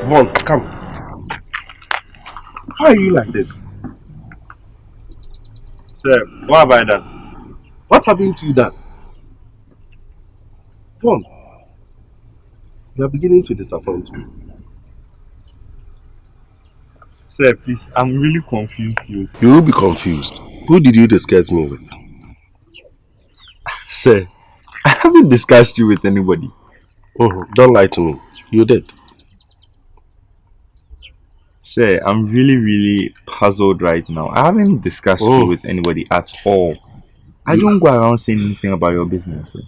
Vaughn, come. Why are you like this? Sir, what have I done? What haven't you done? Vaughn, you are beginning to disappoint me. Sir, please, I'm really confused. You. You will be confused. Who did you discuss me with? Sir, I haven't discussed you with anybody. Don't lie to me. You did. Sir, I'm really puzzled right now. I haven't discussed you with anybody at all. I don't go around saying anything about your business. Sir.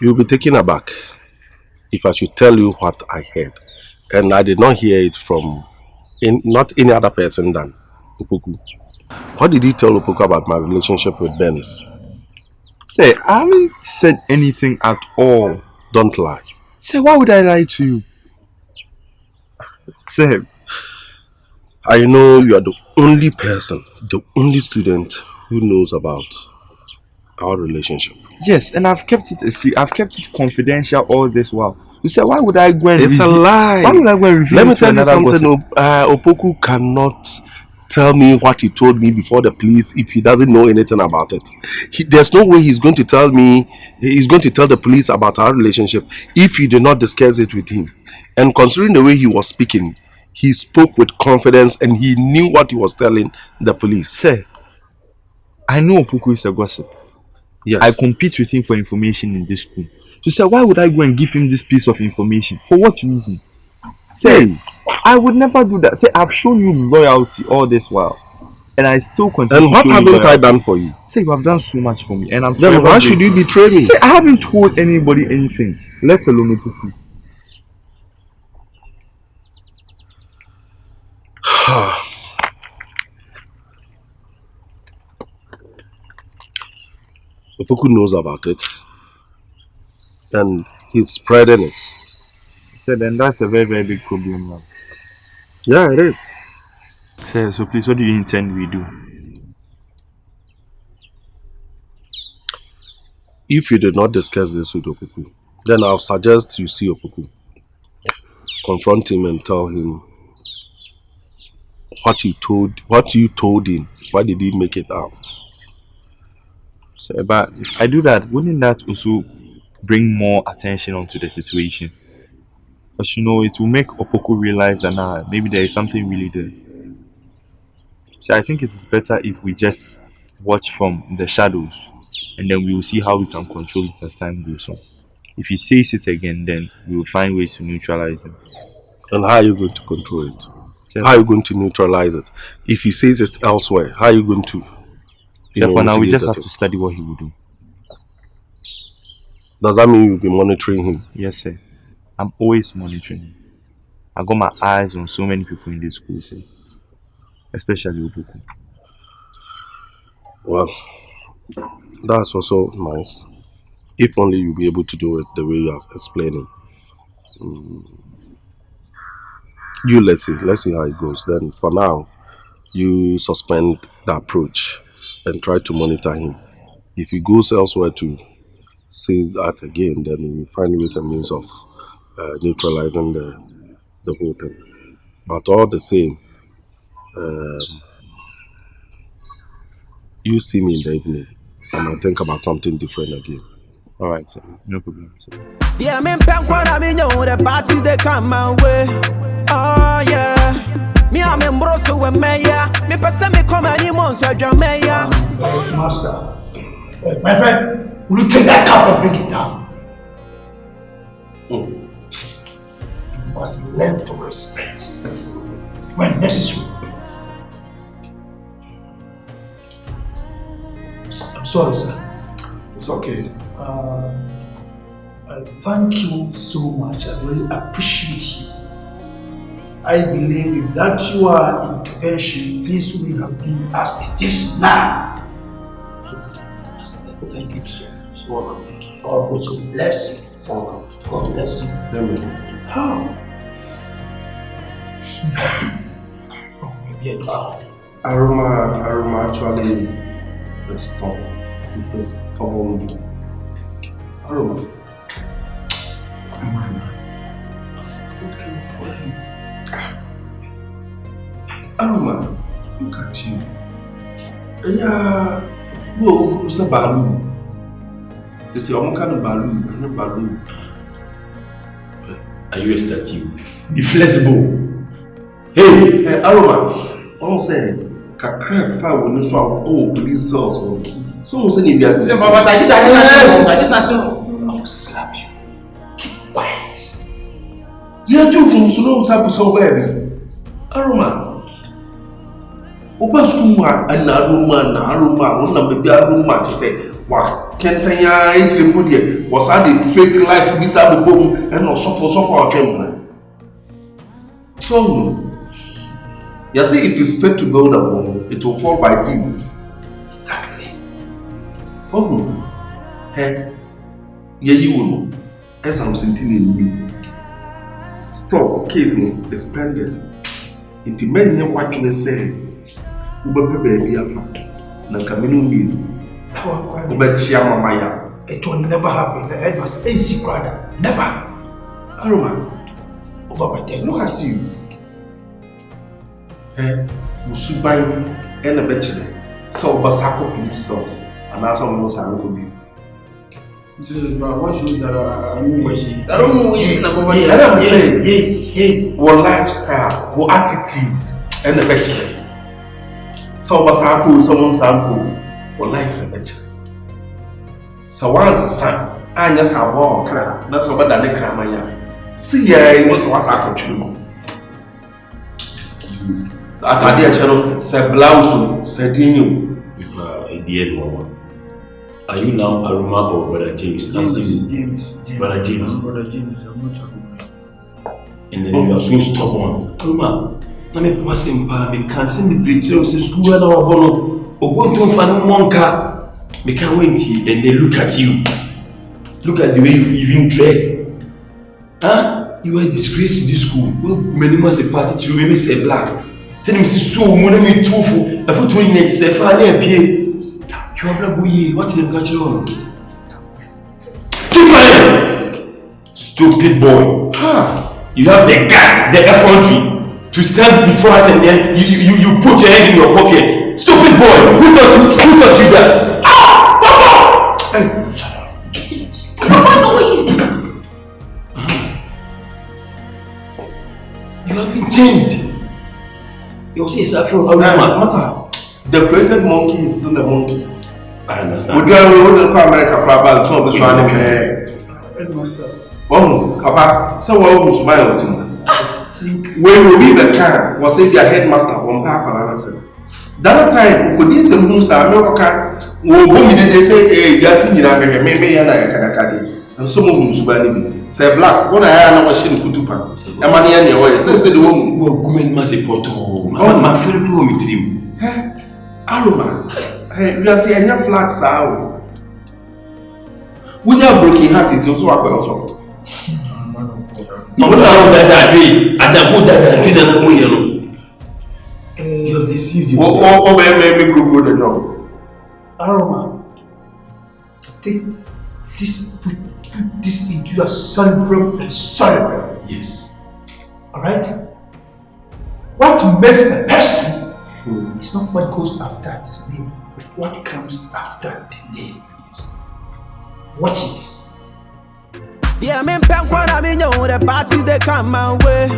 You'll be taken aback if I should tell you what I heard. And I did not hear it from not any other person than Opoku. What did you tell Opoku about my relationship with Bernice? Sir, I haven't said anything at all. Don't lie. Sir, why would I lie to you? Sir, I know you are the only person, the only student who knows about our relationship. Yes, and I've kept it a secret. I've kept it confidential all this while. You said, why would I go and It's a lie. Why would I go and reveal? Let me tell you something. Opoku cannot tell me what he told me before the police if he doesn't know anything about it. There's no way he's going to tell me. He's going to tell the police about our relationship if you did not discuss it with him. And considering the way he was speaking, he spoke with confidence and he knew what he was telling the police. Sir, I know Opoku is a gossip. Yes. I compete with him for information in this school. So, sir, why would I go and give him this piece of information? For what reason? Sir, I would never do that. Say, I've shown you loyalty all this while. And I still continue. And what haven't I done for you? Say, you have done so much for me. And I'm then why should you betray me? Say, I haven't told anybody anything. Let alone Opoku. Opoku knows about it. And he's spreading it. So then that's a very big problem now. Yeah, it is. Sir, so please, what do you intend we do? If you did not discuss this with Opoku, then I'll suggest you see Opoku. Confront him and tell him what you told him. Why did he make it out? So, but if I do that, wouldn't that also bring more attention onto the situation? Because it will make Opoku realize that maybe there is something really there. So I think it is better if we just watch from the shadows and then we will see how we can control it as time goes on. If he says it again, then we will find ways to neutralize him. And how are you going to control it? How are you going to neutralize it? If he says it elsewhere, how are you going to? For now, we just have to study what he will do. Does that mean you'll be monitoring him? Yes, sir. I'm always monitoring him. I got my eyes on so many people in this school, sir. Especially Opoku. Well, that's also nice. If only you'll be able to do it the way you are explaining. Let's see how it goes. Then for now, you suspend the approach and try to monitor him. If he goes elsewhere to say that again, then we find ways and means of neutralizing the whole thing. But all the same, you see me in the evening and I think about something different again. Alright, sir. No problem, sir. Yeah, the party they come my way. Oh yeah. Me I'm in Broso with Maya. Me person me come any months with your Maya. Master. My friend, will you take that cup and bring it down? You must learn to respect when necessary. I'm sorry, sir. It's okay. Thank you so much. I really appreciate you. I believe if that your intervention, this will have been as it is now. So, thank you so much. Welcome. God will bless you. Welcome. God bless you. Amen. How? Aroma actually is top. It's this common Aroma. Aroma, look at you. Yeah, no, it's a balloon. It's your own kind of balloon, and a balloon. Are you a statue? The flexible. Hey, Aroma, I'm saying, Kakra fire will not swallow all police cells. Someone said, if you are saying, I did not know. I'll slap you. Keep quiet. you're too from so type of so baby. Aroma. Oba school and Aroma, one number be Aroma to say, what can't I eat him put here? Was I the fake life to be sad boom and also for our camera? So, you see, if you expect to build a wall, it will fall by deep. Exactly. Oh, hey, yeah, you will know. As I'm sitting in you. Stop, case is pending. Into many what can I say? Uber baby, Nakamino means. Uber Chiama Maya. It will never happen. The headmaster is secret. Never. Aroma, Over my dead. look at you. Hey, Musubai and a bachelor. So, Basako police cells, and that's almost how it will be. What shows that I know where she is? I don't know where you're talking about. And I'm saying, what lifestyle, what attitude, and a bachelor. So, Basako, someone's uncle, what life and bachelor. So, once a son, I just have war crap. That's what I did. See, I was what's I contribute. At the channel, say blouse, say dinner. Iddi, Lomo. Are you now Aroma or Brother James? James. Brother James. Brother James, I'm not talking about. And then you are so stubborn. Aroma, let me pass him by. We can't send the preacher to school and our bono. Or go to find monka. We can't wait and they look at you. Look at the way you even dress. Huh? You are a disgrace to this school. Well, many months a party to maybe say black. Say them so money too full. I thought 20 say finally appear. You are black boy. What in the country on? Keep quiet! Stupid boy. Huh? You have the gas, the effrontery to stand before us and then you put your head in your pocket. Stupid boy! Who taught you that? Hey, shut up. You have been changed. You say it's Afro Aroma. Master, the created monkey is still a monkey. I understand. We don't call America Prabal, it's not this one. Headmaster. Oh, Papa, so what was my ultimate? When we be the car, was it their headmaster on Papa and answer? That time, we couldn't say, Musa, America, they say, hey, you are seeing America, maybe and I and some of them say black, what I am not watching Kutupa. A money and your way, says the woman. Well, women must support my friend who with you. Aroma, hey, you are saying your flat sour. We are broken hearted, so I will also. No, that way. And I put that way. You have deceived yourself. What made me go the job? Aroma. Take this, put this into your cerebrum and cerebrum. Yes. Alright? What makes a person it's not what goes after his name, but what comes after the name. Watch it. Yeah, me pen kwa me know the party they come my way.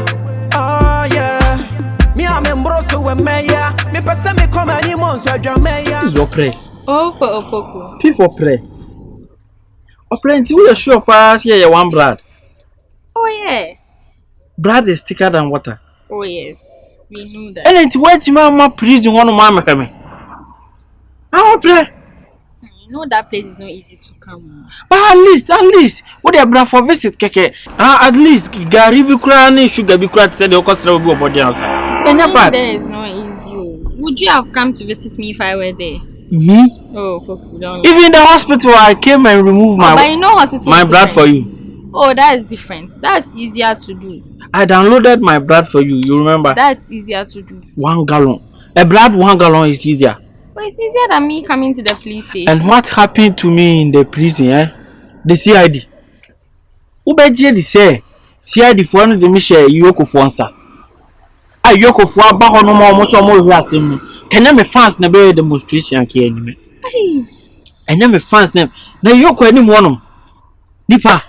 Oh yeah. Me am embroso we meya. Me pesa me come any months so drum meya. Your pray. Oh, for Opoku. P for pray. Until we are sure pass here one blood. Oh, yeah. Blood is thicker than water. Oh, yes. We knew that. And it's what Mama prison one of Mama coming. How pray? You know that place is not easy to come. But at least, what they bring for visit, Keke. At least, Gary Bukrani, Sugar Bukrat said the cost of your body out. And There is not easy. Would you have come to visit me if I were there? Me? Oh, Opoku, don't. Even in the hospital, I came and removed my but you know hospital my is blood different. for you. Oh, that is different. That's easier to do. I downloaded my blood for you. You remember? That's easier to do. 1 gallon. A blood 1 gallon is easier. But it's easier than me coming to the police station. And what happened to me in the prison, eh? The CID. Who bet you the say? CID for one of the Michelle Yoko Fonsa. Yoko for about no more much more him. Can I me fans never demonstration can and then me fans name. Now Yoko any one Nipa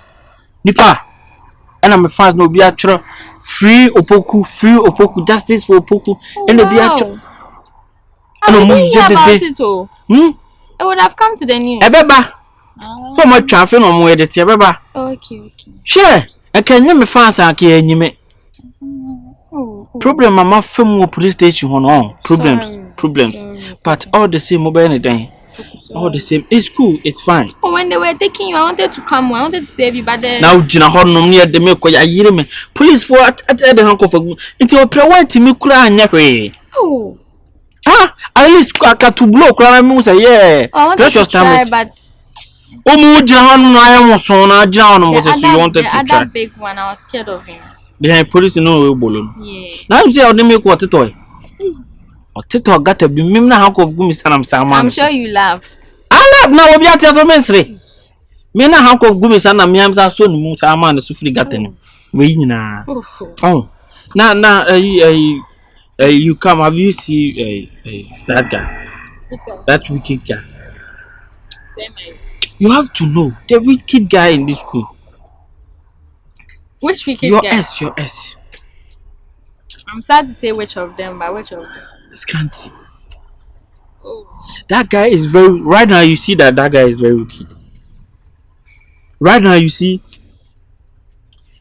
and I'm a fans no be actual free Opoku justice for Opoku and no be actual. I didn't hear about it all. I would have come to the news. Ebeba. So much traffic on where the Ebeba. Okay. Sure. I can name me fans and can you me. Problem mama from police station on problems. But all the same mobile anything. All the same. It's cool, it's fine. Oh, when they were taking you, I wanted to come, I wanted to save you, but then now Jina Hornum near the milk I hear me. Police for at the uncle for into a prayer to me cry never. oh. At least I got to blow cry moose yeah. I wanted to try, but Oh John I am so now John was as you wanted to try. That big one, I was scared of him. Behind police no balloon. Yeah. Now you say make what toy. Or Tito got to be Mimna Hank of Gumi Sanam. I'm sure you laughed. I laugh now be at your mensre. Mina Hank of Gumi Sana Miamsa so moose a man the Sufri gatten. We na. Oh. Now you come have you see that guy? That wicked guy. You have to know the wicked guy in this school. Which wicked Your guy? your S. I'm sad to say which of them, but which of them? Scanty. Oh. That guy is very right now you see that guy is very wicked. Right now you see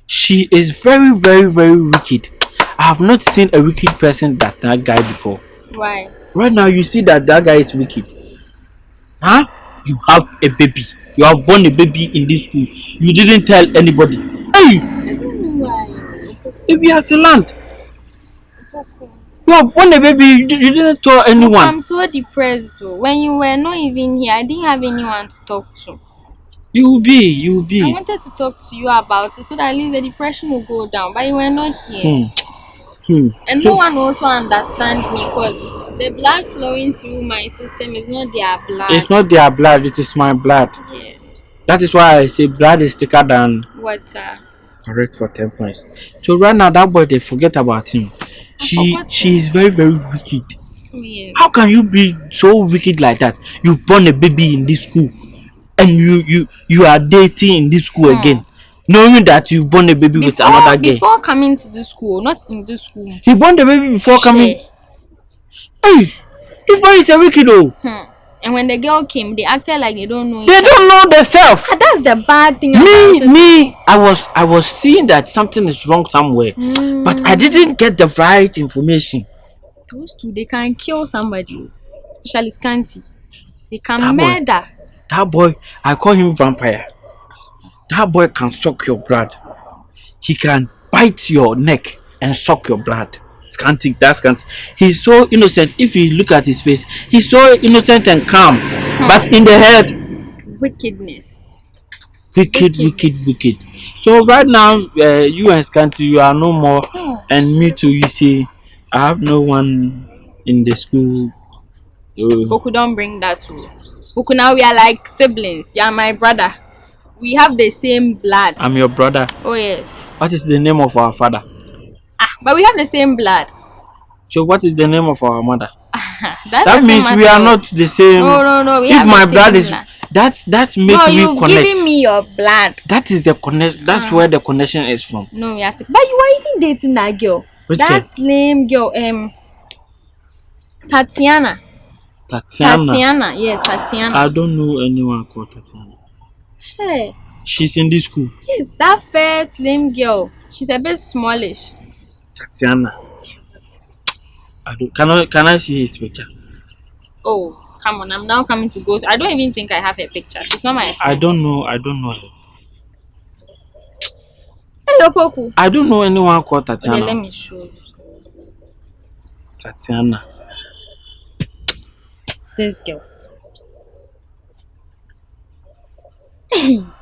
she is very, very, very wicked. I have not seen a wicked person that guy before. Why? Right now you see that guy is wicked. Huh? You have a baby. You have born a baby in this school. You didn't tell anybody. Hey! I don't know why. Baby has a land. You have born a baby. You didn't tell anyone. I'm so depressed though. When you were not even here, I didn't have anyone to talk to. You will be. I wanted to talk to you about it so that at least the depression will go down, but you were not here. And So- no one also understands me because the blood flowing through my system is not their blood. It's not their blood. It is my blood. Yes. That is why I say blood is thicker than Water. correct for 10 points. So right now that boy they forget about him. She is very, very wicked. Yes. How can you be so wicked like that? You born a baby in this school and you are dating in this school again, knowing that you born a baby with another girl. Before coming to this school, not in this school. He born the baby before coming. Hey, this boy is a wicked though. And when the girl came, they acted like they don't know each They other. don't know themselves. That's the bad thing about it. Me, I was seeing that something is wrong somewhere, but I didn't get the right information. Those two, they can kill somebody, especially Scanty. They can That boy. murder. That boy, I call him vampire. That boy can suck your blood. He can bite your neck and suck your blood. Scanty, that's Scanty. He's so innocent. If you look at his face, he's so innocent and calm. But in the head, Wickedness. wicked. So right now, you and Scanty, you are no more. And me too, you see, I have no one in the school. Opoku, don't bring that to Opoku. Now we are like siblings. You are my brother. We have the same blood. I'm your brother. Oh yes. What is the name of our father? But we have the same blood. So what is the name of our mother? That That means doesn't we are matter. not the same. No. We If have my the blood same is blood. that makes No, me you've connect. given me your blood. That is the connection. That's where the connection is from. No, we are sick. But you were even dating that girl. Which that girl? lame girl. Tatiana. Yes, Tatiana. I don't know anyone called Tatiana. Hey. She's in this school. Yes, that first lame girl. She's a bit smallish. Tatiana. I don't. Can I see his picture? Oh, come on. I'm now coming to go. I don't even think I have a picture. She's not my friend. I don't know her. Hello, Opoku. I don't know anyone called Tatiana. Okay, let me show you. Tatiana. This girl.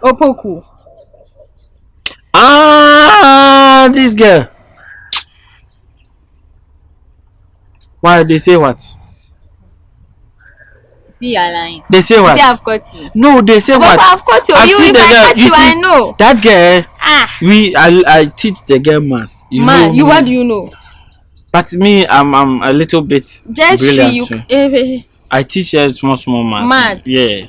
Opoku. This girl. Why they say what? See, you're lying. They say what? See, I've got you. No, they say what? I've got you. I've You, seen if the I girl. catch you, see, I know. That girl. Ah. I teach the girl maths. Man, what do you know? But me, I'm a little bit Just brilliant. you. I teach her small maths. Mad. Yeah.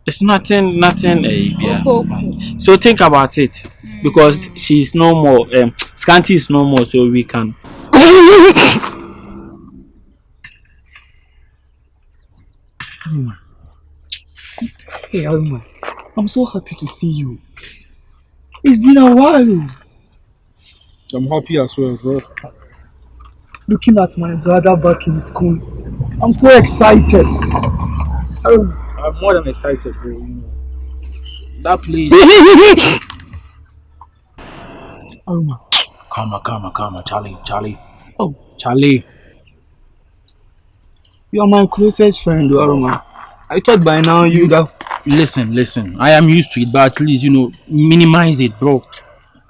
It's nothing. Yeah. Opoku. So think about it, because she's no more. Scanty is no more, so we can. Hey, Aroma, I'm so happy to see you. It's been a while. I'm happy as well, bro. Looking at my brother back in school, I'm so excited. I'm more than excited, bro. You know. That place. Aroma. Calma, Charlie. Oh, Charlie. you are my closest friend, Aroma. I thought by now you'd have. Listen. I am used to it, but at least, minimize it, bro.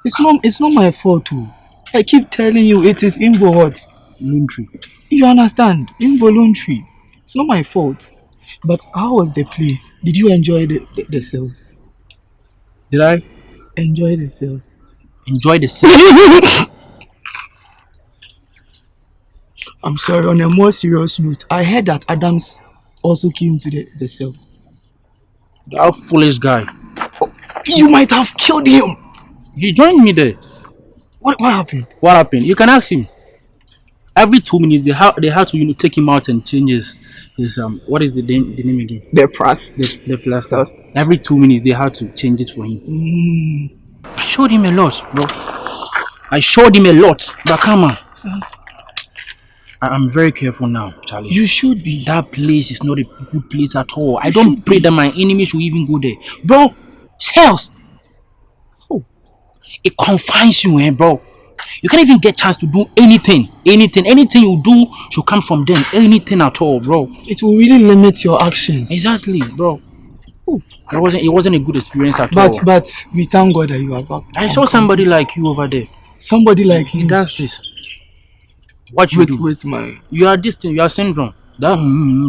It's not my fault too. I keep telling you it is Voluntary. You understand? Involuntary. It's not my fault. But how was the place? Did you enjoy the sales? Did I Enjoy the sales. enjoy the set? I'm sorry, on a more serious note, I heard that Adams also came to the sales. That foolish guy. You might have killed him. He joined me there. What happened? What happened? You can ask him. Every 2 minutes, they have to take him out and change his what is the name again? The price. The plaster. Every 2 minutes, they had to change it for him. I showed him a lot, bro. But come on. I'm very careful now, Charlie. You should be. That place is not a good place at all. I don't pray that my enemy should even go there. Bro, sales. Oh. It confines you, bro. You can't even get chance to do anything. Anything you do should come from them. Anything at all, bro. It will really limit your actions. Exactly, bro. It wasn't a good experience at all. But we thank God that you are back. I saw somebody like you over there. Somebody like He me. does this. What you do? With my. You are this thing. You are syndrome. That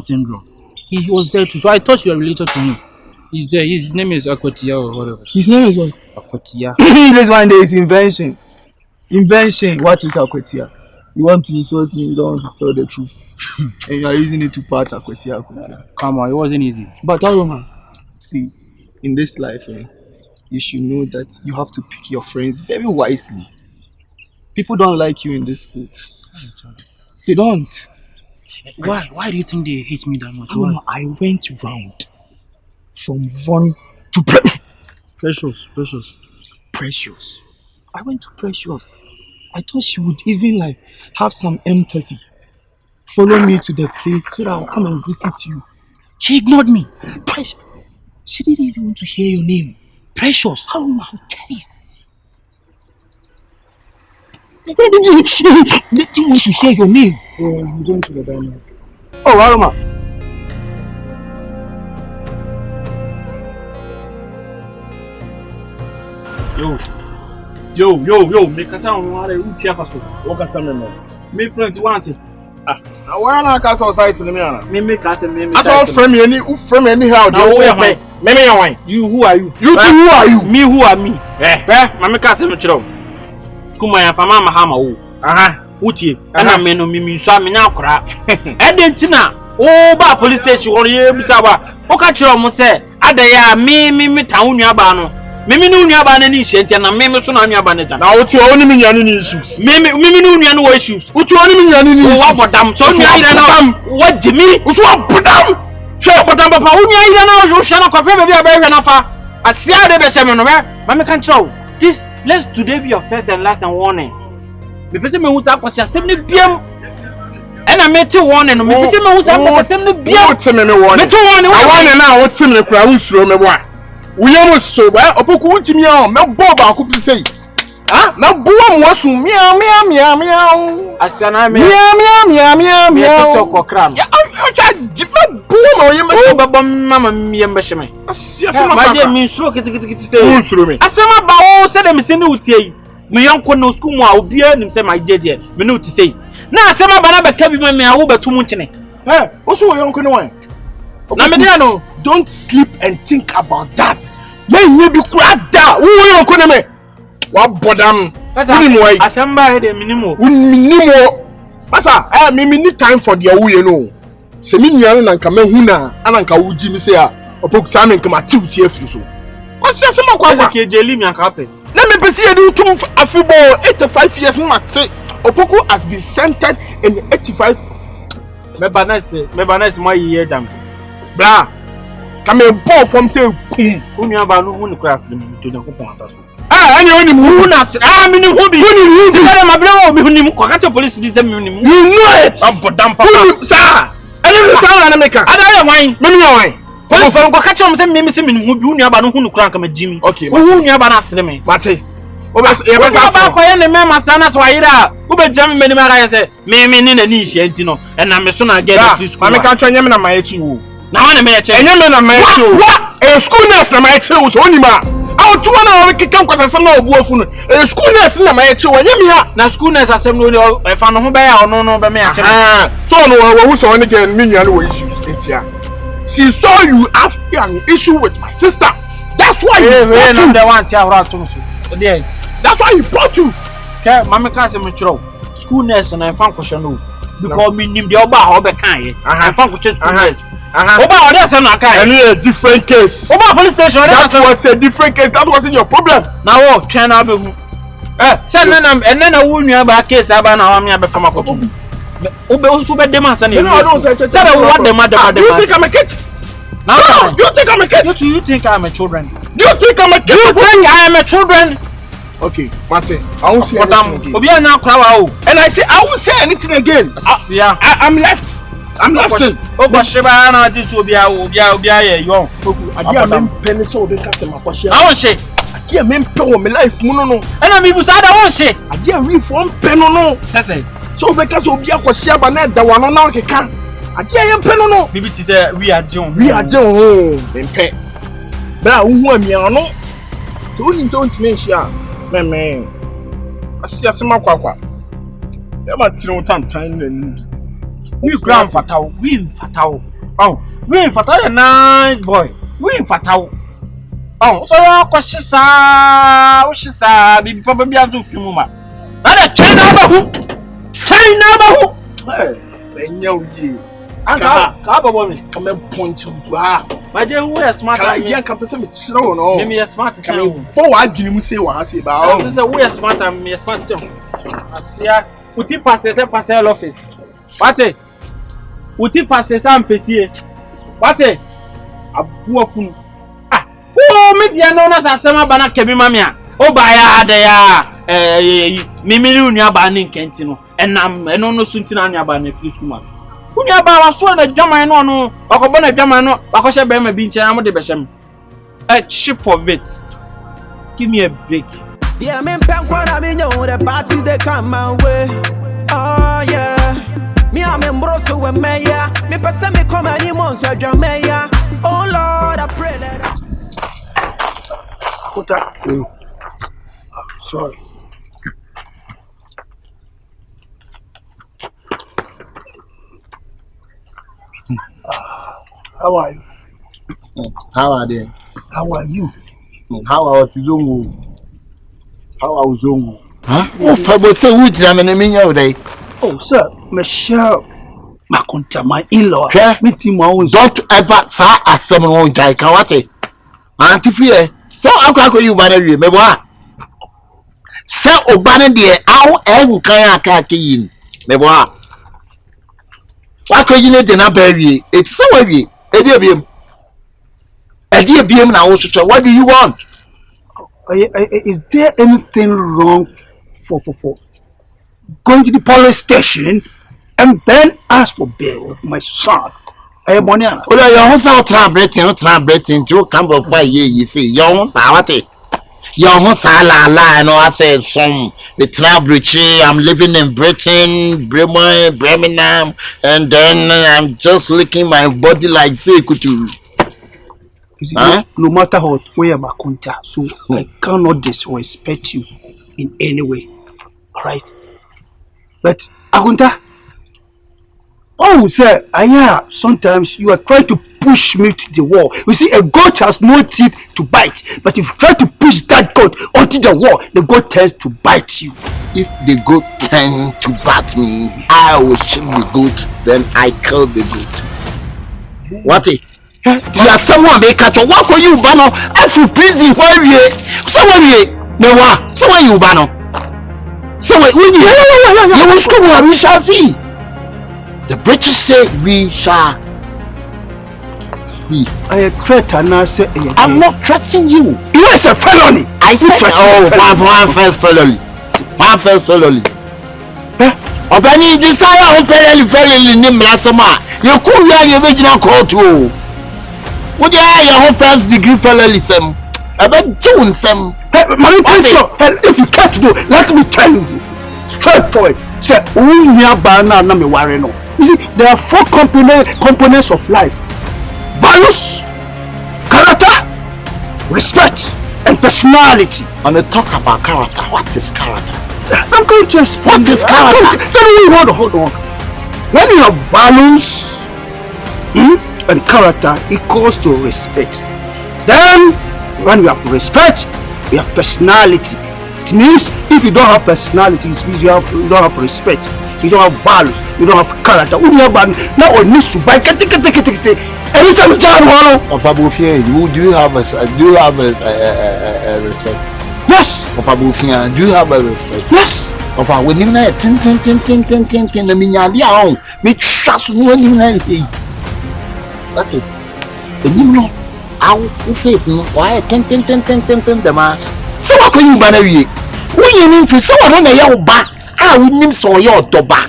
syndrome. He was there too. So I thought you were related to him. He's there. His name is Akwatia or whatever. His name is what? Akwatia. This one day is invention. What is Akwatia? You want to insult me, you don't want to tell the truth. And you are using it to part Akwatia. Come on, it wasn't easy. But Aroma, see, in this life, you should know that you have to pick your friends very wisely. People don't like you in this school. They don't. Why? Why do you think they hate me that much? Aroma, I went round from Von to Precious. I went to Precious. I thought she would even have some empathy. Follow me to the place so that I'll come and visit you. She ignored me. Precious. She didn't even want to hear your name. Precious. How am I tell you? They didn't want to hear your name. Oh, you don't do that now. Oh, Aroma. Yo, make a sound. Who care for so? What can some more? Me friend want it. Now why not cast our size in the mirror? Me make us me. I saw frame anyhow. Now who am I? Me. You who are you? You two who are you? Me who are me? Mama ka se me chiro. Kuma ya fama mahama wo. Utie. Ana me no mimi so me nya akora. Edentina. O ba police station won ye bisa ba. O ka chiro mo se adaya me tawo nua ba no. Mimi no nua ba na ni hyentia na mimi so na nua ba na ja. Na utie oni me nyane ni issues. Mimi no nua no wo issues. Utie oni me nyane ni issues. Wo bodam so nua ira na wo jimi. Uso bodam. Sure bodam papa wo nua ira na wo hwe na kwafe ba bia ba hwe na fa. Asia de be hye me no be. Mami kan chiro. This let's today be your first and last and warning. Me pese me hu sa kwase asem ne biam. Ena me te warning no me pese me hu sa kwase asem ne biam. Wo te me warning. Me te warning. I warning na wo te me kura unsuro me bo a. We am so ba Opoku untimi a me bo ba ko pese. Na buwa mo asu miau. Asia na me. Miau. Me TikTok ko kram. Ya jima buwa no ye me O baba mama me yem behye me. Asia so Ma je me nsuro kitikiti say. Unsuro me. Asema ba wo se dem se ne utie. Me yanko no school mu a obi anim se ma je de me ne uti say. Na asema ba na be ka bi me a wo betu mu nkyene. Oso wo yanko no wan. Na me dey no. Don't sleep and think about that. Me bi kura da. Wo yanko ne me. Wa bodam. Uni mo ai. Asamba he de minimo. Minimo. Masa, me need time for the away, you know. Se me nyane na nka mahuna ana nka wuji mi se a Opoku sa me nka matiu tie firi so. What's your sema kwa Asa ke jeli mi anka pe. Let me be see you tum afibo 85 years no mate. Opoku has been sentenced in 85. Me banat my year jam. Bra. Come a ball from say kum. Unia ba no hu ni kura asem to Nyankopon ataso. Any only Who na me ni hu bi. Who Sika ma bla obi hu ni mu kwa ka police bi tell me ni mu. You know it. Abodam papa. Sir. Any sound na make. Ada ya wan. Me ya wan. Police for kwa ka me say me se me ni hu bi unia ba no hu ni kura nka ma jimi. Okay. Hu unia ba na asere me. Mate. Ya ba sa fa kwa ne me masana so ayira. Wo be jam me ni ma ga say me ni na ni hia nti no. E na me so na get the free school. Ma me ka twa nyame na ma echi wo. Na wane me eche. Enye me na ma echi wo. What? School nurse na ma echi wo so onima. Aw tuwa na wo kika kwasa sem na obu afu no. School nurse na ma echi wo enye me ya. Na school nurse asem no e fa no ho be ya ono no be me ache. So no wo hu so one girl me nua no issues entia. She saw you have an issue with my sister. That's why you brought you. The one tia hora to so. That's why he brought you. Okay, mama ka se me chiro. School nurse na fan question no. Because me nim the oba ho be kan ye. Fan question school nurse. Oba o dey say na kan. Any a different case. Oba police station. That was a different case. That wasn't your problem. Now what? Try na be hu. Say na wo nua ba case aba na wa me be fama kotu. Obe so be dem answer na. No, I don't say. Say that what dem. You think I'm a kid? Now you think I'm a kid? You think I'm a children? Do you think I'm a kid? You think I am a children? Okay, Martin, I won't say anything again. Obi na krawa o. And I say I won't say anything again. I'm left. I'm left. Obo sheba na di to obi aye yo. Adia me pen so obi ka se makwahia. I won she. Adia me pen wo me life mu no. E na mi bu sa da won she. Adia reform pen no. Sese. So obi ka so obi akwahia ba na da wa no na okeka. Adia ye pen no. Bibi ti say we are John. We are John ho. Mpe. Bra wo hu amia no. To ni don't mention ya. Meme. Asia sema kwakwa. Ya ma tiri utantan na ni. We grand fatao. We fatao. Oh, we fatao a nice boy. We fatao. Oh, so ya kwashisa, ushisa, bibi papa bi anzo fi mu ma. Na da China ba hu. China ba hu. Enya uye. Ka babo mi. Come point bra. Ma je hu ya smart. Ka ya ka pese me chira wo no. Me ya smart. Ka me bo wa adwini mu se wa ha se ba. Oh, this is we smart and me smart too. Asia, uti passe office. Wate. Uti passe sa ampesie. Wate. Abuwa funu. Ah, o me dia no na asema ba na kebi mame a. O ba ya ade ya mimiri unua ba ne nkenti no. Enam eno no sunti na unua ba na free school ma. Unua ba wa so na dwaman no akobo na dwaman no akoshe be ma bi nche am de be shem. A chip of it. Give me a break. Yeah, me pen kwa me know the party they come my way. Oh yeah. Me am embroso with me ya. Me pesa me come any months so drum me ya. Oh Lord, I pray that. Kota. Sorry. How are you? How are they? How are you? How are you? How are you? Huh? Oh, for say which I mean, Oh, sir, Michelle, my in-law. Meet him on. Don't ever say as someone like Kawate. Auntie Fear, so I'll call you by the way, me what? So, Obana dear, our and Kayaki, me what? Why could you not dinner baby? It's so heavy. A dear BM now, also. What do you want? Is there anything wrong for going to the police station and then ask for bail of my son? Well, your house out traveling to come of 5 years, you see, young Sawati. Young Sala, no, I said from the travel. I'm living in Britain, Birmingham, and then I'm just licking my body like say kutu. No matter what, we are Makunta, so I cannot disrespect you in any way. Alright? But Akunta, oh sir, sometimes you are trying to push me to the wall. You see, a goat has no teeth to bite, but if you try to push that goat onto the wall, the goat tends to bite you. if the goat tend to bat me, I will shoot the goat, then I kill the goat. What it? Someone they catch a walk for you, Bano. I feel prison where we somewhere we no what? Somewhere you Bano. Somewhere you will school we shall see. The British say we shall see. I threat and I say I'm not threatening you. It was a felony. I said one first felony. One first felony. Obani desire on felony name last summer. You could learn your original call too. Would you have your first degree felony some? About doing some. If you can't do, let me tell you straightforward. Say, you see, there are 4 components of life: values, character, respect, and personality. On the talk about character, what is character? I'm going to explain. What is character? Hold on. When you have values and character, it goes to respect. Then, when you have respect, you have personality. It means if you don't have personality, it means you don't have respect. You don't have values. You don't have character. Now, on needs to buy. Anytime you tell one of Abufia, do you have a respect? Yes. Of Abufia, do you have a respect? Yes. Of our winning night, tin, the minion, make shots winning night. That's it. The new our face, no, why, ten, the man. So, what can you banner? When you need for someone on your back, I will name so your doba.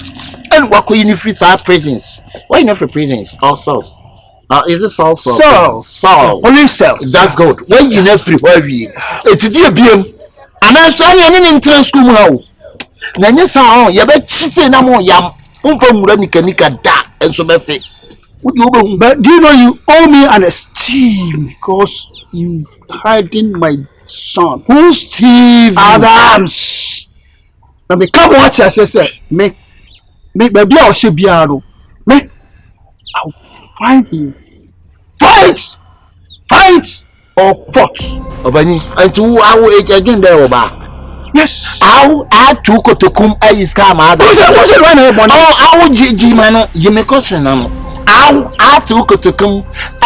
And what can you need for our prisons? Why not for prisons? All cells. Is it cells? Cells. Police cells. That's good. When you never prepare me, it's a dear beam. And I saw you in interest school now. Then you saw you bet say no more yam. From Nika da and so be. But do you know you owe me an esteem because you hiding my son? Who's Steve Adams? Now me come watch as I say. Me baby I should be aro. Me I'll find him. Fight or fought. Obani, and to our age again there oba. Yes. How I took to come is come out. I would G man, you make question now. How I took to come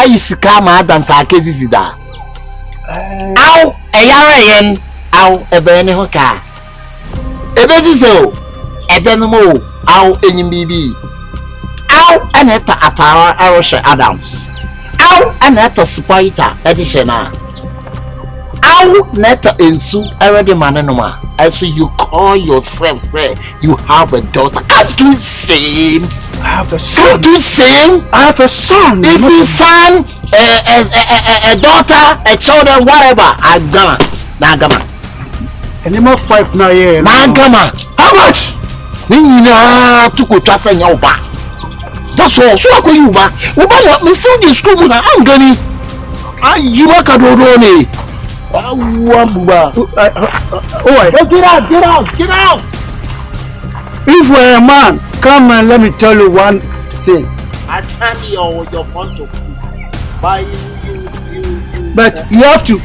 is come Adams Akizida. How a yarayan, how a Benny Hoka. A Besiso, a Benamo, how any BB. How Aneta Atara Arosha Adams. How Aneta Spider additional. How Neta Ensu already mananoma. Actually, you call yourself, say you have a daughter. Can't do same. I have a son. Can't do same. I have a son. If his son, a daughter, a children, whatever, I'm gonna. And you more 5 now, yeah. Man, gama. How much? Nina took a trust in your back. That's all. So I call you back. What me see the school now? I'm gonna. You work at Orone. Oh, Get out! If we're a man, come and let me tell you one thing. I stand here with your front of you. By you. But you have to.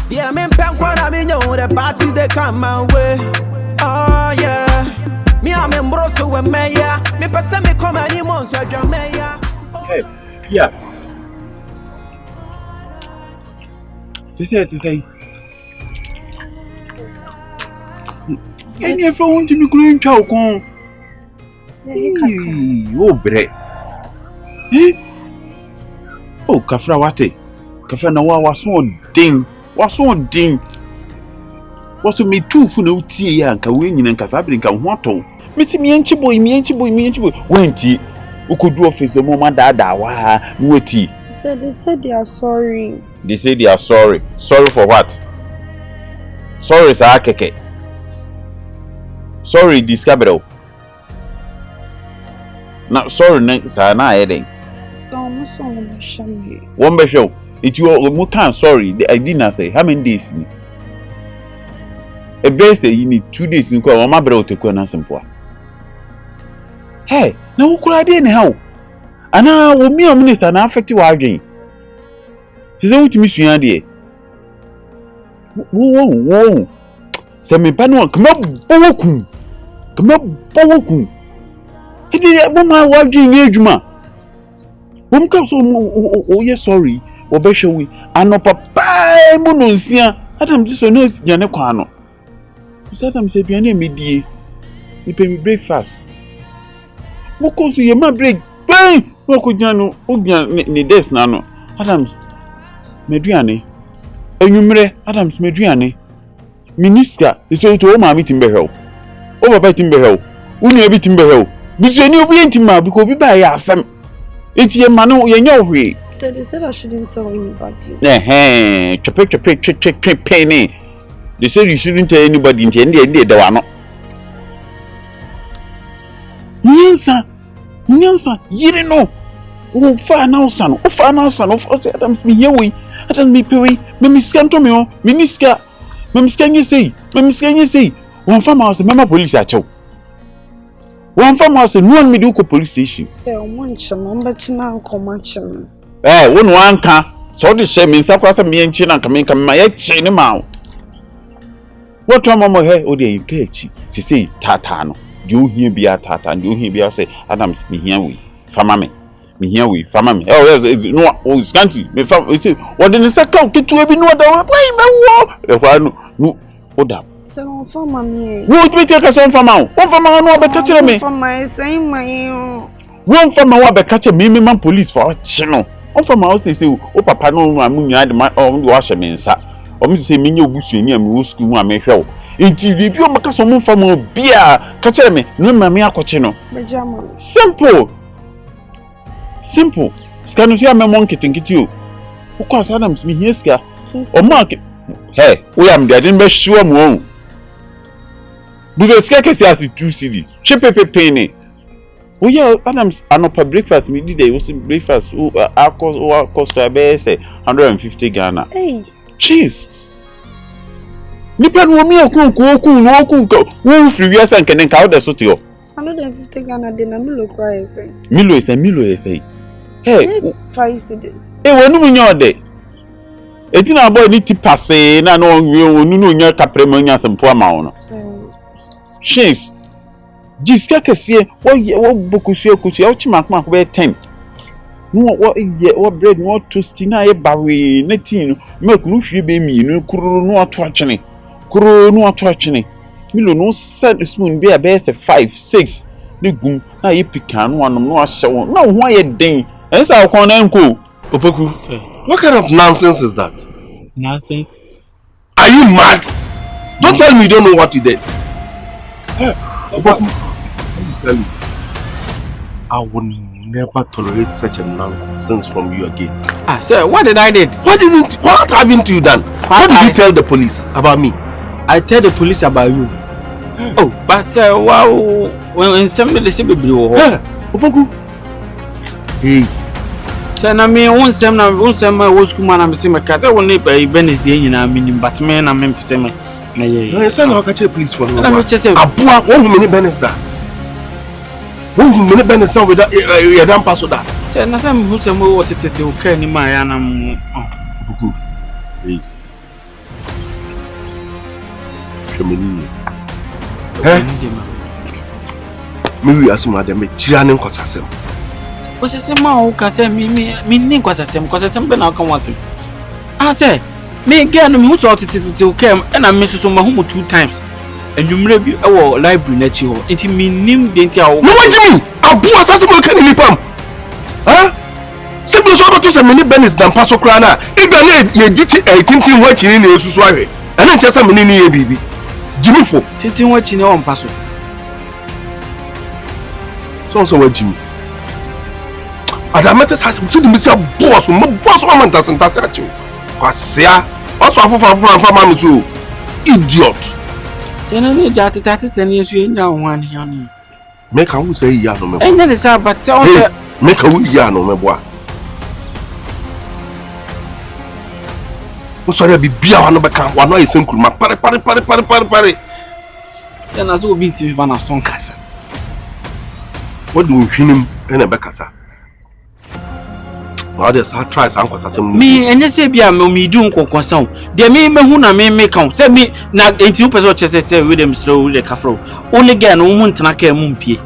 Yeah, me pen kwa na me know the party they come my way. Oh yeah. Me am embroso we meya. Me pesa me come any months so dwa meya. Hey, Seer. To say. And if I want to be growing child con. Oh, bre. Oh, Kafra wate. Kafra na wa so ding. Waso me too fu na utie ya nka we nyina nka sabiri nka ho ato. Meti me enchi boy. Wenti. Ukodu office mo ma da wa nweti. They said they are sorry. They say they are sorry. Sorry for what? Sorry sa keke. Sorry discover. Na sorry na sa na eden. So na shame. One be show. It you can sorry. I didn't say how many days. A base you need 2 days in call my brother to go and simple. Hey, now who could I do anyhow? And now me a minister and affect you again. She said, "What you miss you there?" Whoa. Say me panu come up Opoku. Come up Opoku. E dey mama wa dwin adwuma. Wom ka so oh yes sorry. Obe hwe anopa pai mu no nsia. Adam ji so no si ne kwa no. So Adam say duane me die. Me pay me breakfast. Mo ko so ye ma break. Bang! Mo ko gyan no, o gyan ne desk na no. Adams meduane. Enwumre Adams meduane. Minister, iso to o ma meeting be help. O baba timbe help. Unu e bi timbe help. Bisuani obi entima because obi ba ya asem. Eti e ma no ye nya ohwe. So they said I shouldn't tell anybody. Check penny. They said you shouldn't tell anybody in the end they were Nyansa, yiri no. O fa na osan, of say Adams me here we. Adams me pay me miskanto me o, miniska. Me miskanye say. One farm house mama police acho. One farm house no one me do ko police station. Say one chama mbachina nkomachina. Won wan ka. So the shame me nsa kwasa me enchi na nka ma ye chi ni ma. What to mama he o dey nkechi. She say tata no. Do here be a tata and do here be a say Adams me here we farmer me here we farmer me no Scanty me farm we say what the second kitu e bi no da why me no oda say on farmer me wo be take us on farmer no be catch me farmer say my one farmer wa be catch me man police for chino on farmer say o papa no amunya de ma o wa hye me nsa o me say me nya obusuani am wo school mu am hwe Inti bibi o maka so mo famo bia ka kire me no mame akoche no simple skanu sia me mon kitinkiti o because Adams me here ska o mark hey we am there den be sure mo o buzo ska kesi as 2 cd chepepe penny o yeah Adams anopa breakfast me did was breakfast o cost be say 150 Ghana hey cheese nipa no mi okun no wo free wi san kenen ka wo de so te o 150 Ghana de na milo cry say milo say hey 5 cedis wonu mu nya ode eti na boy ni tipase na no wonu no nya kaprema nya sempo ama wo no cheese jiska kese wo bokusu o chimakma ko be 10 no bread no toast na ye bawe na tin make no hwie be mi no kuru no ato atwene milo no set spoon be a best 5 6 ne gum na ye pikan no anom no ahye won na ho aye den ensa ko na nko Opoku, what kind of nonsense is that? Nonsense? Are you mad? Don't tell me you don't know what you did. Opoku, let me tell you, I will never tolerate such a nonsense from you again. Sir, what did I did? What haven't you done? What did you tell the police about me? I tell the police about you. Oh, but sir, wow, when somebody say baby, Opoku. Hey. Sir, na me one sem my was kuma na me say my cat. I will need Wednesday in a minimum, but me na me say me. Na ye. No, sir, no catch a police for no. Na me say abua one minute Wednesday. 1 minute Wednesday with that you don't pass that. Sir, na say me say mo what tete o ka ni ma ya na mo. Opoku. Hey. Maybe as my dem chirane nkwasasem. Kwasasem ma o ka say me ni kwasasem be na ka wansem. Say me get no me hu to tete o ka e na me so ma hu 2 times. Enwumre bi e wo library na chi ho. Enti me nim de enti a wo. No what you mean? Abu asase mo ka ni pam. Simple so to say me ni benis dan paso kra na. Iga na ye dichi tintin wa chiri na esusu ahwe. Ena nche say me ni ye bibi. Jimmy for tintin wa chini on paso. So what Jimmy? Adamete sa so di misi boss o man tasin achi. Kwasia. Oso afufa ma mi so. Idiot. Say na ni jati ten years you nya wan here ni. Make a who say ya no me. Enya dey say but say make a who ya no me boa. O sorry be bia wa no be kan wa no yesen kuruma pare. Say na so obi ti va na son kasa. What do you him ena be kasa? Now there's a try some question. Me and you say be a me doing concern. There me who na me count. Say me na into person say with them slow with the cafro. Only girl no mun tana ke mun pie.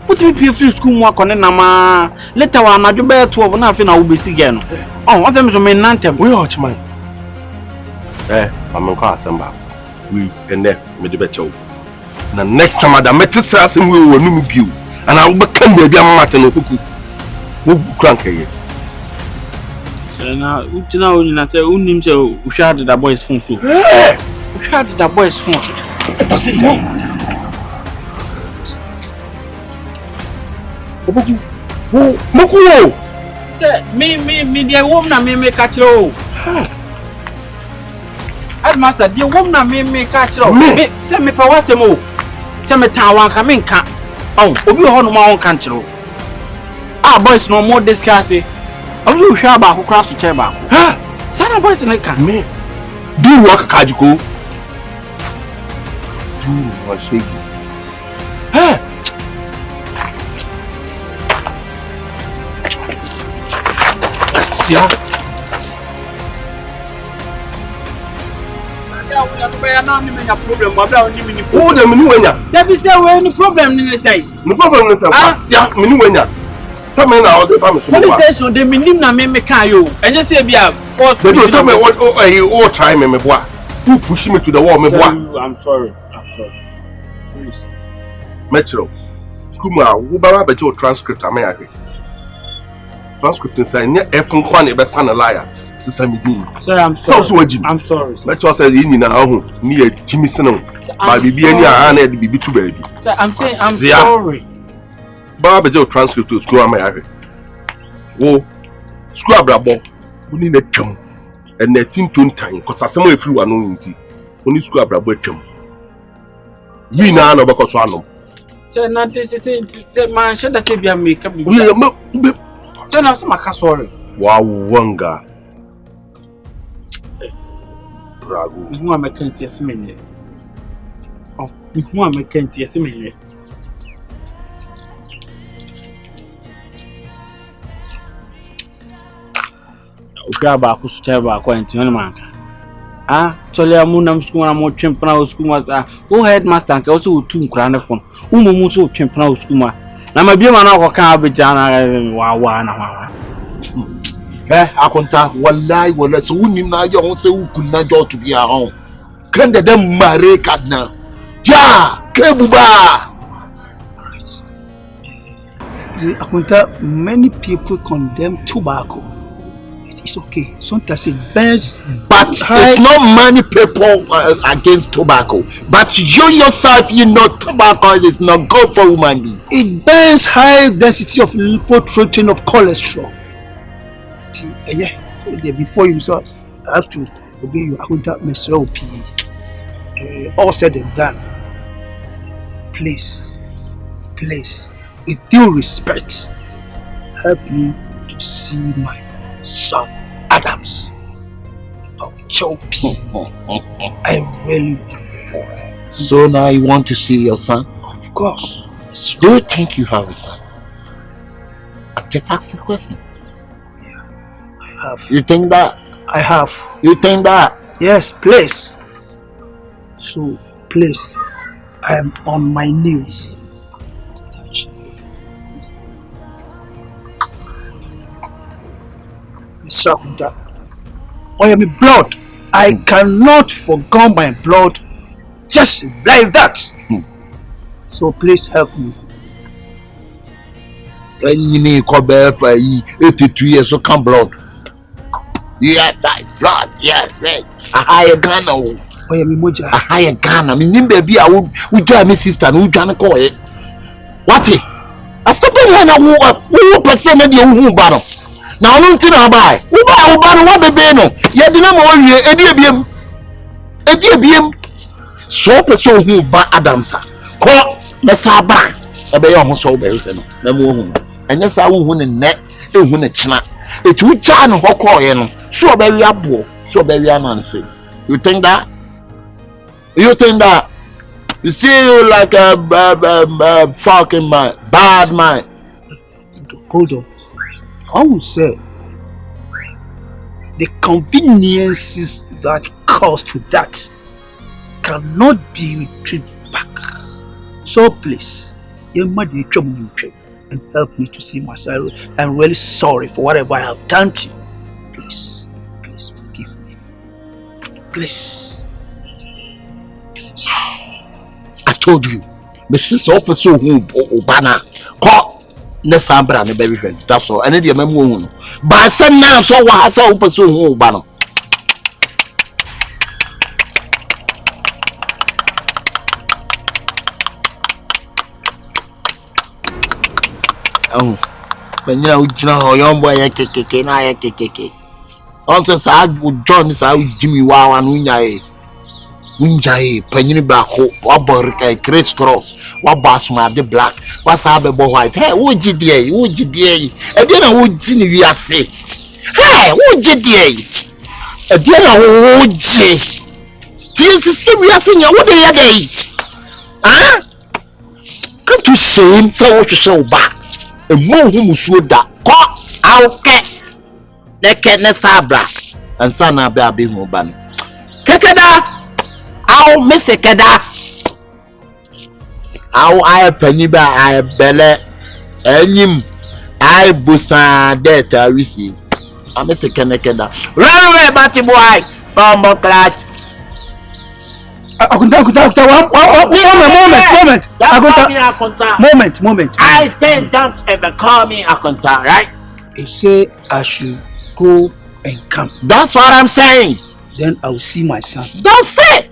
What me pie free school mu akone na ma. Later wa na do be 12 na afi na wo besi girl no. Oh, what them so me nantem. We watch man. I'm going to we and there, me the better. The next time I met this ass and we will move you. And I will become baby Martin Opoku. Who crank here? Now, you not say, who so we shot the boy's phone so. We shot the boy's phone so. Opoku. Who? Moku. Say, me, the woman, me catch you. Headmaster, the woman me catch you. Me, tell me for what's the move. Tell me town come in can. Oh, obi ho no ma won kan kire. Ah boys no more discuss. Obi hwa ba ko kra so che ba. Ha! Sana boys no kan me. Do work kajiko. Do what say you. Ha! Asia. Oh, the menu wenya. That is any problem in the side. No problem in the side. Menu wenya. Some men are all the time. Police station, they mean na me can you. And you say be a force. They do some all time me boy. Who push me to the wall me boy. I'm sorry. Please. Metro. School ma wo ba ba jo transcript am ya. Transcript inside nya efun kwa na be san liar. Sir, I'm sorry. I'm sorry. Let's just say you na ho ni e timi sene. Ba bibi ani a na e bibi tu baby. Sir, I'm saying I'm sorry. Ba jo transcript to school am ya. Wo school abrabo. Oni na twam. E na tin tontan ko sasem e firi wa no nti. Oni school abrabo twam. We na no be ko so anom. Sir, na say man should say be am make up. Sir, na say maka sorry. Wow, wanga. Ragu. Who am I can't yes me? Oh, who am I can't yes me? Uka ba ku su ba ko enti wani manka. Ah, tole amunam school na mo twempna o school was o headmaster nke o so otu nkura ne fon. Umumu so twempna o school ma. Na ma bia ma na ko kan abeja na wa na wa. Akonta wallahi so unim na yo ho se ukunna jo to bia ho kan de dem mare kadna ja kebuba. Akonta, many people condemn tobacco. It is okay, sometimes it burns, but it's not many people against tobacco, but you yourself, you know tobacco is not good for human being. It burns high density of lipoprotein of cholesterol. Yeah, before you so I have to obey you. Akunta mesro p. All said and done. Please, with due respect, help me to see my son Adams. I really do. So now you want to see your son? Of course. Do you think you have a son? I just asked the question. You think that? I have. You think that? Yes, please. So, please, I am on my knees. Touch. Mr. Akunda, I am blood. I cannot forgo my blood just like that. So, please help me. When you need to be for 82 years, so come blood. Yeah, that blood, yes, right. A higher Ghana. A higher Ghana. Me nimbe baby, I would join my sister and would join call it. What it? I stop there and who percent of your battle. Now, I'm not buy. Who buy what baby no? Yeah, the number one year, ADBM. So, person who buy Adams. Call the Sabah. A bay almost so very no. And yes, I won't win a net, a win a china. It will china or call you. So very up, so very unanswered. You think that? You think that? You see you like a fucking man, bad man. Hold on. I would say the conveniences that caused with that cannot be retrieved back. So please, and help me to see myself. I'm really sorry for whatever I have done to you. Please, please forgive me. Please. Please. I told you, Mrs. Officer Obana, call Nesambra and baby friend. That's all. I need your memo. But I said now, so what I saw Officer Obana. Oh, when you know, young boy, KKK, na KKK. Also, I would join this out Jimmy Wow and Winjay, Penny Black, what Borka, Chris Cross, what Bass the Black, what's Abbe White. Hey, would you dear? Would you dear? A dinner would see you say. Hey, would you dear? A dinner would say. Jesus, serious in your what day? Huh? Come to shame for what you show back. A more whom should that call out cat. Naked Sabra and Sana Baby Moban. Kakada, I'll miss a kada. I penny by I belle, and him I busa debt I receive. I miss a canacada. Run away, Batty boy, Bombo Clash. Moment. I said don't ever call me a contact, right? He say I should go and come. That's what I'm saying. Then I will see my son. Don't say.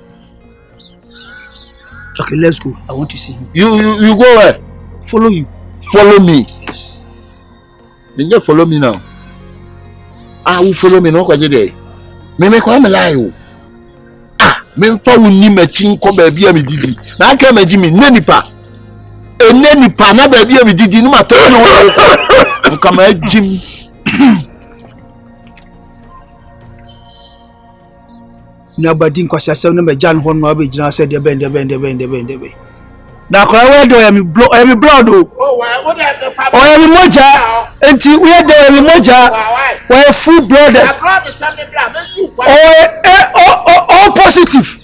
Okay, let's go. I want to see him. You go where? Follow you. Follow me. Yes. Then you follow me now. I will follow me no kwaje dey. Me kwa me lie. Me fa woni machin ko ba bia me didi. Na aka ma jimi nenipa. Enenipa na ba bia me didi no mato no wo. Nka ma jim. Nobody kwasa se no me jan ho no abegina se de ben. Na kwa we do me blood o. Oh, what the family? Oh, me moja. Enti we do me moja. We full blood. I brought the family blood. Oh, positive.